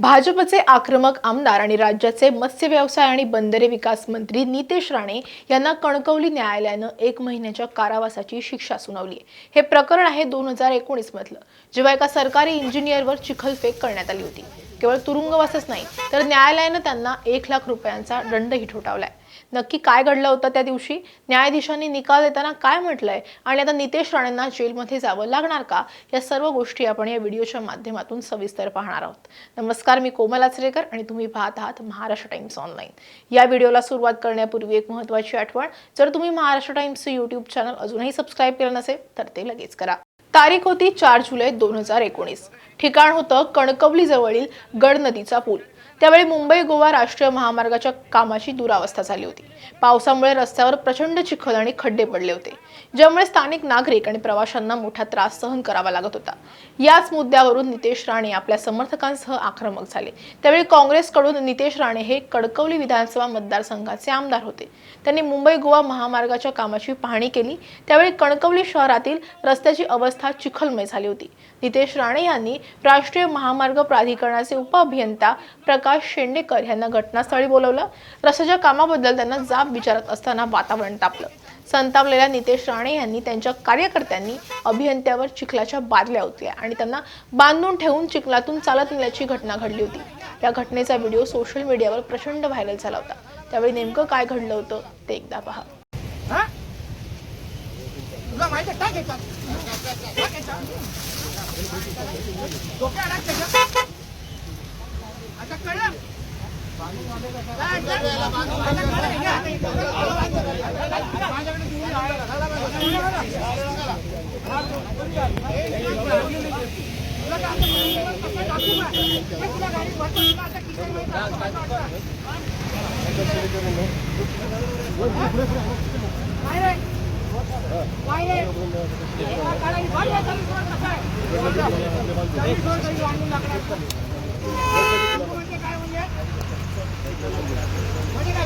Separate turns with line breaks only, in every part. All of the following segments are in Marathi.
भाजपचे आक्रमक आमदार आणि राज्याचे मत्स्य व्यवसाय आणि बंदरे विकास मंत्री नितेश राणे यांना कणकवली न्यायालयानं 1 महिन्याच्या कारावासाची शिक्षा सुनावली आहे। हे प्रकरण आहे 2019 मधलं, जेव्हा एका सरकारी इंजिनियरवर चिखलफेक करण्यात आली होती। केवळ तुरुंगवासच नाही तर न्यायालयानं त्यांना 1 लाख रुपयांचा दंडही ठोठावलाय। नक्की काय घडलं होतं त्या दिवशी, न्यायाधीशांनी निकाल देताना काय म्हटलंय आणि आता नितेश राणेंना जेलमध्ये जावं लागणार का, या सर्व गोष्टी आपण या व्हिडिओच्या माध्यमातून सविस्तर पाहणार आहोत। नमस्कार, मी कोमल आचरेकर आणि तुम्ही पाहत आहात महाराष्ट्र टाइम्स ऑनलाईन। या व्हिडिओला सुरुवात करण्यापूर्वी एक महत्त्वाची आठवण, जर तुम्ही महाराष्ट्र टाइम्सचे यूट्यूब चॅनल अजूनही सबस्क्राइब केलं नसेल तर ते लगेच करा। तारीख होती 4 जुलै 2019। ठिकाण होतं कणकवली जवळील गड नदीचा पूल। त्यावेळी मुंबई गोवा राष्ट्रीय महामार्गाच्या कामाची दुरावस्था झाली होती। पावसामुळे रस्त्यावर प्रचंड चिखल आणि खड्डे पडले होते, ज्यामुळे स्थानिक नागरिक आणि प्रवाशांना मोठा त्रास सहन करावा लागत होता। याच मुद्द्यावरून नितेश राणे आपल्या समर्थकांसह आक्रमक झाले। त्यावेळी काँग्रेसकडून नितेश राणे हे कणकवली विधानसभा मतदारसंघाचे आमदार होते। त्यांनी मुंबई गोवा महामार्गाच्या कामाची पाहणी केली। त्यावेळी कणकवली शहरातील रस्त्याची अवस्था चिखलमय झाली होती। नितेश राणे यांनी राष्ट्रीय महामार्ग प्राधिकरणाचे उपअभियंता प्रकाश शेंडेकर यांना घटनास्थळी बोलवलं। रस्त्याच्या कामाबद्दल त्यांना जाब विचारत असताना वातावरण तापलं। संतापलेल्या नितेश राणे यांनी त्यांच्या कार्यकर्त्यांनी अभियंत्यावर चिखलाच्या बादल्या ओतल्या आणि त्यांना बांधून ठेवून चिखलातून चालत नेल्याची घटना घडली होती। या घटनेचा व्हिडिओ सोशल मीडियावर प्रचंड व्हायरल झाला होता। त्यावेळी नेमकं काय घडलं होतं ते एकदा पहा।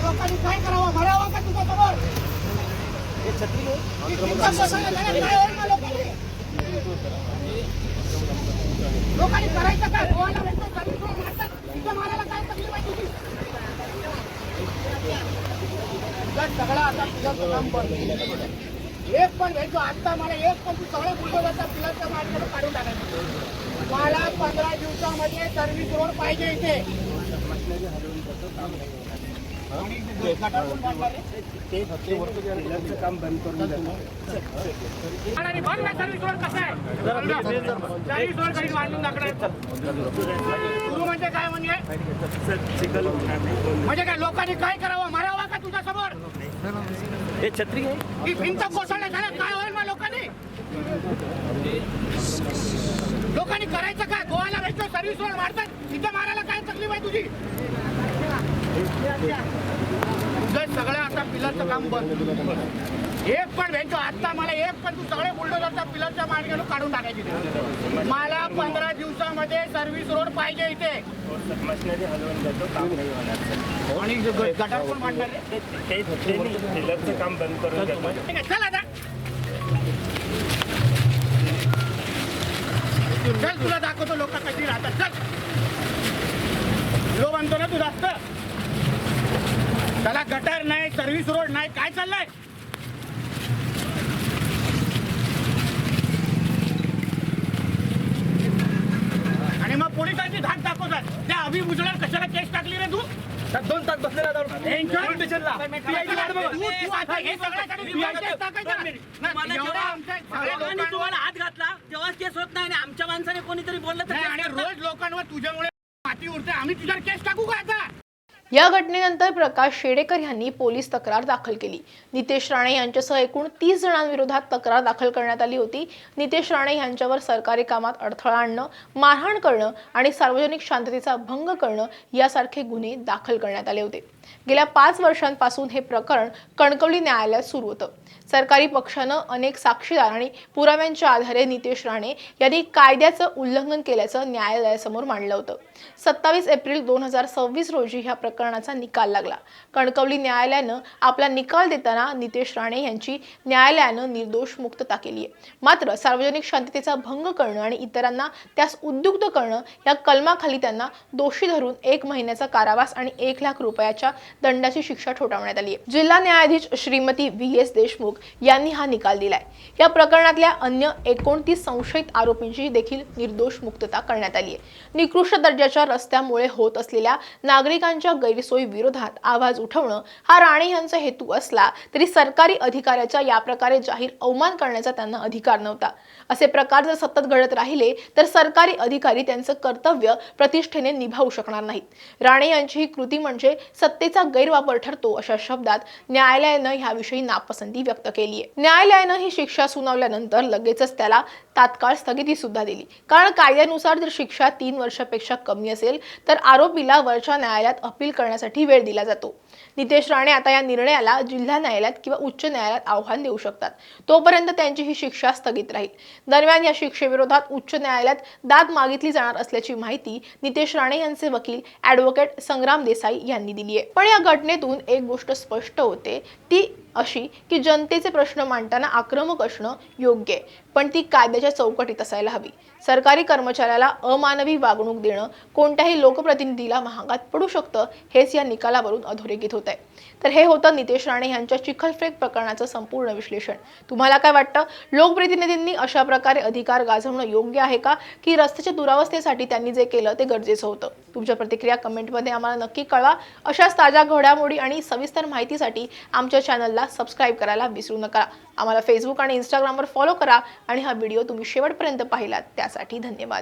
लोकांनी काय करावं, मरावं का तुझ्या समोर? लोकांनी करायचं काय? गोवाला भेटतो, सर्विस रोड मारतात, तुझ्या मारायला काय तकलीफ आहे तुझी? सगळं आता तुझं काम बंद। एक पण भेटतो आता मला, एक पण तू सगळं बुलडोझरच्या पिलाच्या मार्गावर काढून टाकायचं। मला 15 दिवसामध्ये सर्व्हिस रोड पाहिजे इथे। काम बंद करून म्हणजे काय म्हणजे काय लोकांनी काय करावं, मारावा का तुझ्या समोर?
हे छत्री आहे,
ही भिंत कोसळल्या झाल्या काय होईल मग? लोकांनी करायचं काय? गोवाला भेटतो, सर्व्हिस रोड मारतात, तिथे मारायला काय तकलीफ आहे तुझी? सगळं आता पिलरचं काम बंद। एक पण भेटतो आता मला, एक पण तू सगळे बुलडोझरच्या पिलरच्या मार्गावर काढून टाकायची। मला 15 दिवसामध्ये सर्व्हिस रोड पाहिजे इथे। आणि गटार पण मांडणार
पिलरचं काम बंद करून
चल आता, चल तुला दाखवतो लोक कशी राहतात। चल, लो बांधतो ना तू जास्त, त्याला गटार नाही, सर्व्हिस रोड नाही, काय चाललंय? आणि मग पोलिसांची धाक दाखवतात। त्या अभिभूषणावर कशाला केस टाकली रे तू?
2 तास बसले
तुम्हाला हात घातला तेव्हा केस होत नाही, आमच्या माणसाने कोणीतरी बोललं तर
आणि रोज लोकांवर तुझ्यामुळे माती उडते, आम्ही तुझ्यावर केस टाकू का आता?
या घटनेनंतर प्रकाश शेडेकर यांनी पोलीस तक्रार दाखल केली। नितेश राणे यांच्यासह एकूण 30 जणांविरोधात तक्रार दाखल करण्यात आली होती। नितेश राणे यांच्यावर सरकारी कामात अडथळा आणणं, मारहाण करणं आणि सार्वजनिक शांततेचा भंग करणं यासारखे गुन्हे दाखल करण्यात आले होते। गेल्या 5 वर्षांपासून हे प्रकरण कणकवली न्यायालयात सुरू होतं। सरकारी पक्षानं अनेक साक्षीदार आणि पुराव्यांच्या आधारे नितेश राणे यांनी कायद्याचं उल्लंघन केल्याचं न्यायालयासमोर मांडलं होतं। 27 एप्रिल 2026 रोजी ह्या प्रकरणाचा निकाल लागला. कणकवली न्यायालयानं आपला निकाल देताना नितेश राणे यांची न्यायालयानं निर्दोष मुक्तता केली आहे. मात्र सार्वजनिक शांततेचा भंग करणं आणि इतरांना त्यास उद्युक्त करणं या कलमाखाली त्यांना दोषी धरून 1 महिन्याचा कारावास आणि 1 लाख रुपयाच्या दंडाची शिक्षा ठोठावण्यात आली आहे. जिल्हा न्यायाधीश श्रीमती VS देशमुख यांनी हा निकाल दिलाय. या प्रकरणातल्या अन्य 29 संशयित आरोपींची देखील निर्दोष मुक्तता करण्यात आली आहे. निकृष्ट दर्जाच्या रस्त्यामुळे होत असलेल्या नागरिकांच्या गैरसोयी विरोधात आवाज उठवणं हा राणे यांचा हेतू असला तरी सरकारी अधिकाऱ्याचा या प्रकारे जाहीर अवमान करण्याचा त्यांना अधिकार नव्हता. असे प्रकार जर सतत घडत राहिले तर सरकारी अधिकारी त्यांचं कर्तव्य प्रतिष्ठेने निभावू शकणार नाहीत. राणे यांची ही कृती म्हणजे सत्तेचा गैरवापर ठरतो अशा शब्दात न्यायालयानं याविषयी नापसंती व्यक्त केली आहे. न्यायालयानं ही शिक्षा सुनावल्यानंतर लगेचच त्याला तात्काळ स्थगिती सुद्धा दिली. कारण कायद्यानुसार जर शिक्षा 3 वर्षापेक्षा कमी असेल तर आरोपीला वरच्या न्यायालयात अपील करण्यासाठी वेळ दिला जातो. नितेश राणे आता या निर्णयाला जिल्हा न्यायालयात किंवा उच्च न्यायालयात आव्हान देऊ शकतात. तोपर्यंत त्यांची ही शिक्षा स्थगित राहील. दरम्यान या शिक्षेविरोधात उच्च न्यायालयात दाद मागितली जाणार असल्याची माहिती नितेश राणे यांचे वकील ॲडव्होकेट संग्राम देसाई यांनी दिली आहे. पण या घटनेतून एक गोष्ट स्पष्ट होते ती अशी की जनतेचे प्रश्न मांडताना आक्रमक असणं योग्य आहे, पण ती कायद्याच्या चौकटीत असायला हवी. सरकारी कर्मचाऱ्याला अमानवी वागणूक देणं कोणत्याही लोकप्रतिनिधीला महागात पडू शकतं, हेच या निकालावरून अधोरेखित होत आहे. तर हे होतं नितेश राणे यांच्या चिखलफेक प्रकरणाचं संपूर्ण विश्लेषण. तुम्हाला काय वाटतं? लोकप्रतिनिधींनी अशा प्रकारे अधिकार गाजवणं योग्य आहे का, की रस्त्याच्या दुरावस्थेसाठी त्यांनी जे केलं ते गरजेचं होतं? तुमच्या प्रतिक्रिया कमेंटमध्ये आम्हाला नक्की कळवा. अशाच ताज्या घडामोडी आणि सविस्तर माहितीसाठी आमच्या चॅनलला सबस्क्राईब करायला विसरू नका. आम्हाला फेसबुक आणि इंस्टाग्रामवर फॉलो करा आणि हा व्हिडिओ तुम्ही शेवटपर्यंत पाहिलात त्यासाठी धन्यवाद.